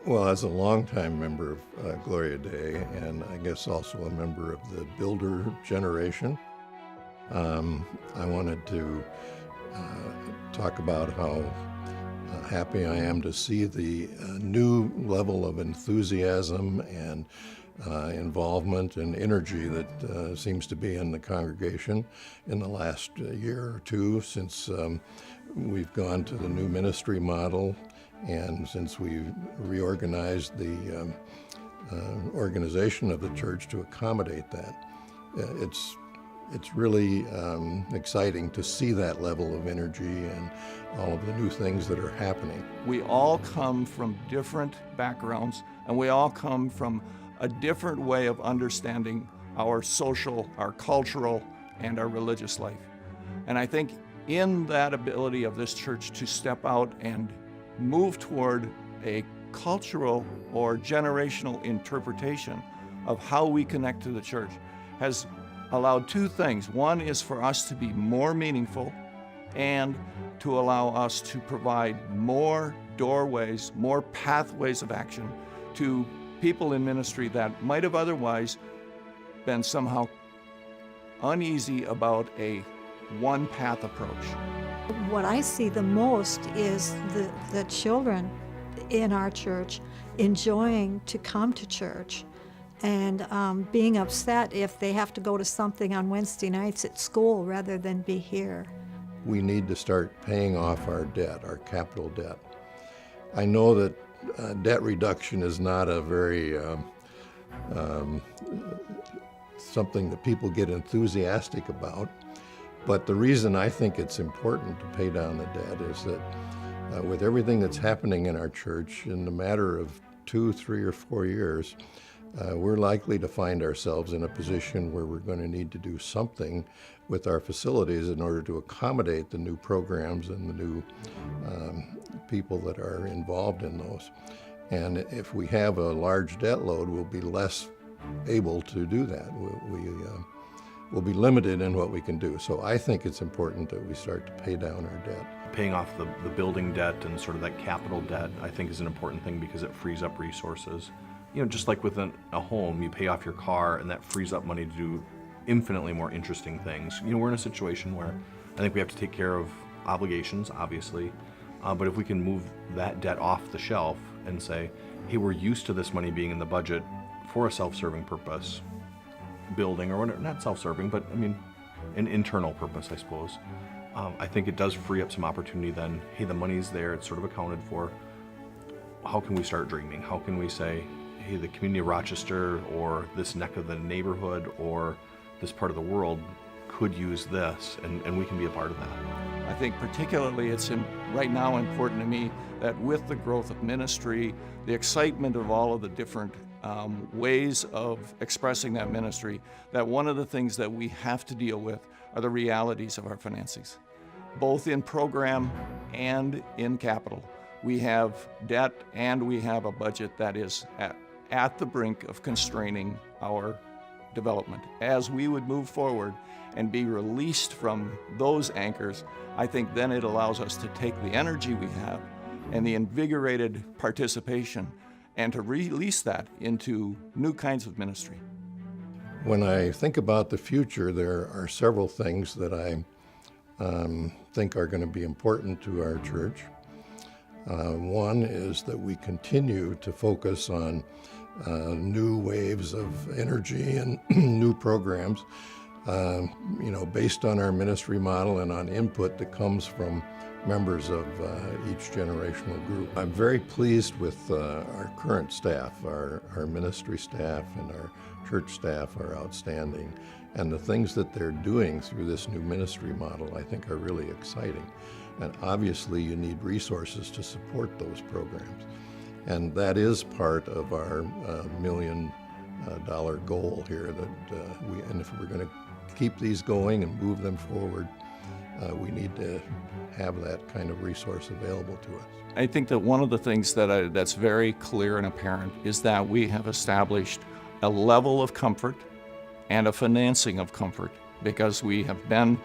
Well, as a longtime member of Gloria Dei, and I guess also a member of the builder generation, I wanted to talk about how happy I am to see the new level of enthusiasm and involvement and energy that seems to be in the congregation in the last year or two since we've gone to the new ministry model and since we've reorganized the organization of the church to accommodate that. It's really exciting to see that level of energy and all of the new things that are happening. We all come from different backgrounds, and we all come from a different way of understanding our social, our cultural, and our religious life. And I think in that ability of this church to step out and move toward a cultural or generational interpretation of how we connect to the church has allowed two things. One is for us to be more meaningful and to allow us to provide more doorways, more pathways of action to people in ministry that might have otherwise been somehow uneasy about a one-path approach. What I see the most is the children in our church enjoying to come to church and being upset if they have to go to something on Wednesday nights at school rather than be here. We need to start paying off our debt, our capital debt. I know that debt reduction is not a very something that people get enthusiastic about, but the reason I think it's important to pay down the debt is that with everything that's happening in our church, in a matter of 2, 3, or 4 years, we're likely to find ourselves in a position where we're going to need to do something with our facilities in order to accommodate the new programs and the new people that are involved in those. And if we have a large debt load, we'll be less able to do that. We'll be limited in what we can do. So I think it's important that we start to pay down our debt. Paying off the building debt and sort of that capital debt, I think, is an important thing because it frees up resources. You know, just like with a home, you pay off your car and that frees up money to do infinitely more interesting things. You know, we're in a situation where I think we have to take care of obligations, obviously, but if we can move that debt off the shelf and say, hey, we're used to this money being in the budget for a self-serving purpose, building or whatever, not self-serving, but I mean, an internal purpose, I suppose. I think it does free up some opportunity then. Hey, the money's there, it's sort of accounted for. How can we start dreaming? How can we say, hey, the community of Rochester or this neck of the neighborhood or this part of the world could use this, and we can be a part of that. I think particularly it's right now important to me that with the growth of ministry, the excitement of all of the different ways of expressing that ministry, that one of the things that we have to deal with are the realities of our financings, both in program and in capital. We have debt and we have a budget that is at the brink of constraining our development. As we would move forward and be released from those anchors, I think then it allows us to take the energy we have and the invigorated participation and to release that into new kinds of ministry. When I think about the future, there are several things that I think are going to be important to our church. One is that we continue to focus on new waves of energy and new programs, based on our ministry model and on input that comes from members of each generational group. I'm very pleased with our current staff. Our ministry staff and our church staff are outstanding, and the things that they're doing through this new ministry model I think are really exciting. And obviously you need resources to support those programs. And that is part of our $1 million goal here, and if we're going to keep these going and move them forward, we need to have that kind of resource available to us. I think that one of the things that's very clear and apparent is that we have established a level of comfort and a financing of comfort because we have been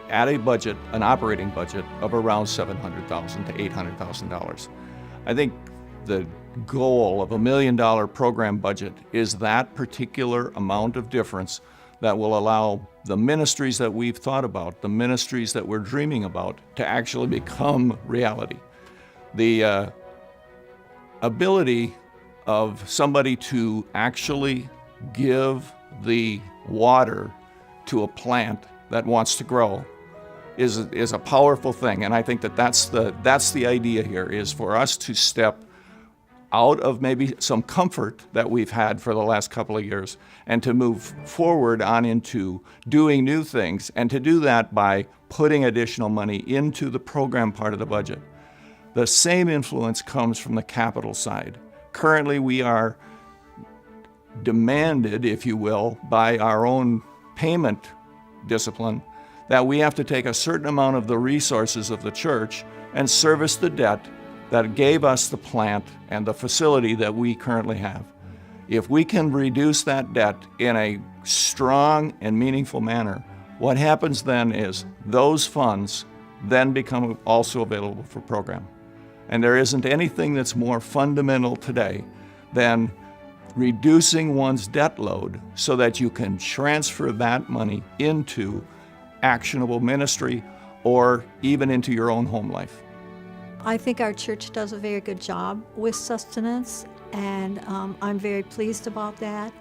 at a budget, an operating budget of around $700,000 to $800,000. I think the goal of $1 million program budget is that particular amount of difference that will allow the ministries that we've thought about, the ministries that we're dreaming about, to actually become reality. The ability of somebody to actually give the water to a plant that wants to grow is a powerful thing. And I think that that's the idea here, is for us to step out of maybe some comfort that we've had for the last couple of years and to move forward on into doing new things, and to do that by putting additional money into the program part of the budget. The same influence comes from the capital side. Currently, we are demanded, if you will, by our own payment discipline, that we have to take a certain amount of the resources of the church and service the debt that gave us the plant and the facility that we currently have. If we can reduce that debt in a strong and meaningful manner, what happens then is those funds then become also available for program. And there isn't anything that's more fundamental today than reducing one's debt load so that you can transfer that money into actionable ministry or even into your own home life. I think our church does a very good job with sustenance, and I'm very pleased about that.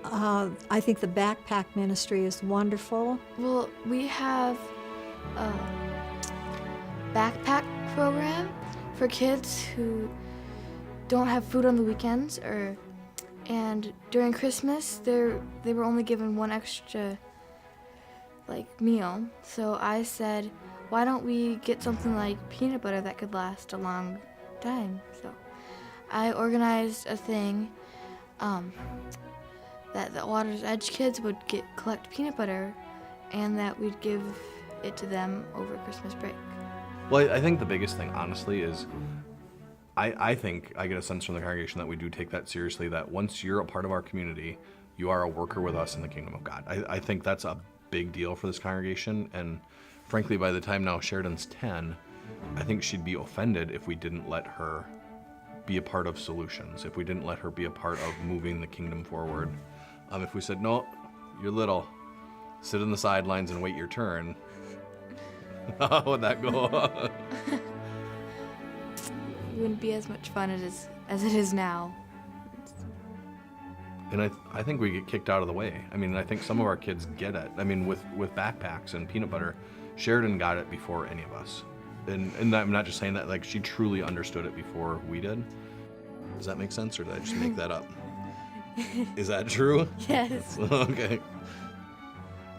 I think the backpack ministry is wonderful. Well, we have a backpack program for kids who don't have food on the weekends, and during Christmas they were only given one extra meal. So I said, why don't we get something like peanut butter that could last a long time? So I organized a thing that the Water's Edge kids would collect peanut butter, and that we'd give it to them over Christmas break. Well, I think the biggest thing, honestly, is I think I get a sense from the congregation that we do take that seriously, that once you're a part of our community, you are a worker with us in the kingdom of God. I think that's a big deal for this congregation, and frankly, by the time now Sheridan's 10, I think she'd be offended if we didn't let her be a part of solutions, if we didn't let her be a part of moving the kingdom forward. If we said, no, you're little, sit in the sidelines and wait your turn, how would that go? It wouldn't be as much fun as it is now. And I think we get kicked out of the way. I mean, I think some of our kids get it. I mean, with backpacks and peanut butter, Sheridan got it before any of us. And I'm not just saying that, like, she truly understood it before we did. Does that make sense, or did I just make that up? Is that true? Yes. Okay.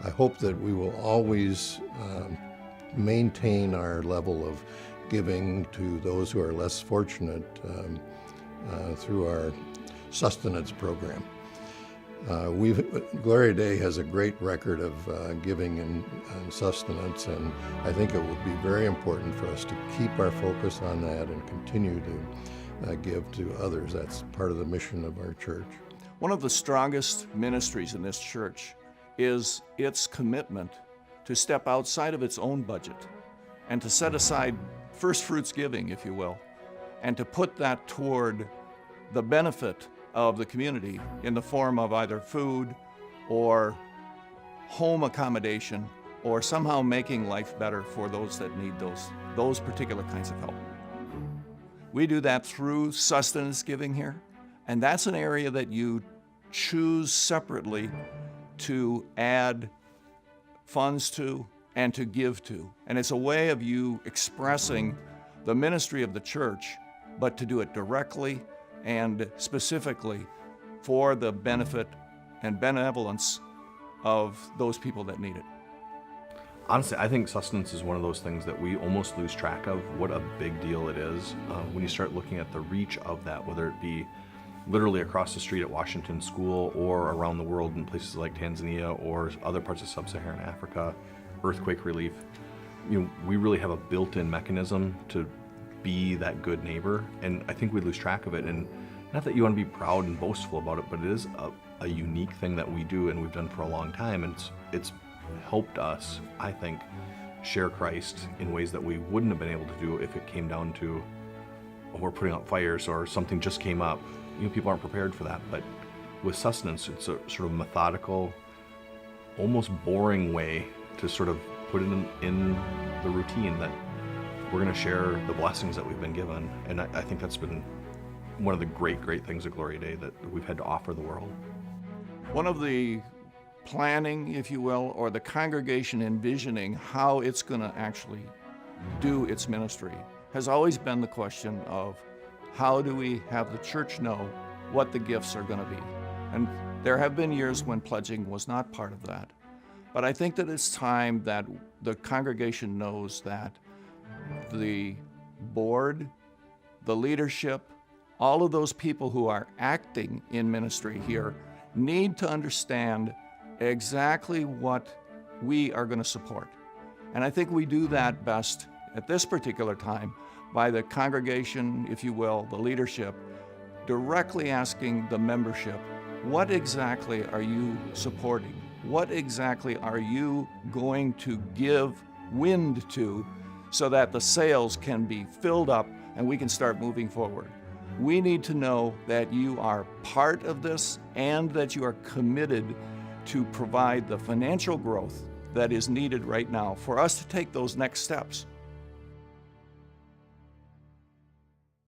I hope that we will always maintain our level of giving to those who are less fortunate through our sustenance program. Gloria Dei has a great record of giving and sustenance, and I think it will be very important for us to keep our focus on that and continue to give to others. That's part of the mission of our church. One of the strongest ministries in this church is its commitment to step outside of its own budget and to set aside first fruits giving, if you will, and to put that toward the benefit of the community in the form of either food or home accommodation, or somehow making life better for those that need those particular kinds of help. We do that through sustenance giving here, and that's an area that you choose separately to add funds to and to give to. And it's a way of you expressing the ministry of the church, but to do it directly and specifically for the benefit and benevolence of those people that need it. Honestly, I think sustenance is one of those things that we almost lose track of what a big deal it is when you start looking at the reach of that, whether it be literally across the street at Washington School or around the world in places like Tanzania or other parts of sub-Saharan Africa, earthquake relief. You know, we really have a built-in mechanism to be that good neighbor, and I think we lose track of it. And not that you want to be proud and boastful about it, but it is a unique thing that we do and we've done for a long time, and it's helped us, I think, share Christ in ways that we wouldn't have been able to do if it came down to we're putting out fires or something just came up. People aren't prepared for that. But with sustenance, it's a sort of methodical, almost boring way to sort of put it in the routine that we're going to share the blessings that we've been given. And I think that's been one of the great things of Gloria Dei that we've had to offer the world. One of the planning, if you will, or the congregation envisioning how it's going to actually do its ministry has always been the question of how do we have the church know what the gifts are going to be? And there have been years when pledging was not part of that. But I think that it's time that the congregation knows that the board, the leadership, all of those people who are acting in ministry here need to understand exactly what we are going to support. And I think we do that best at this particular time by the congregation, if you will, the leadership, directly asking the membership, what exactly are you supporting? What exactly are you going to give wind to so that the sails can be filled up and we can start moving forward? We need to know that you are part of this and that you are committed to provide the financial growth that is needed right now for us to take those next steps.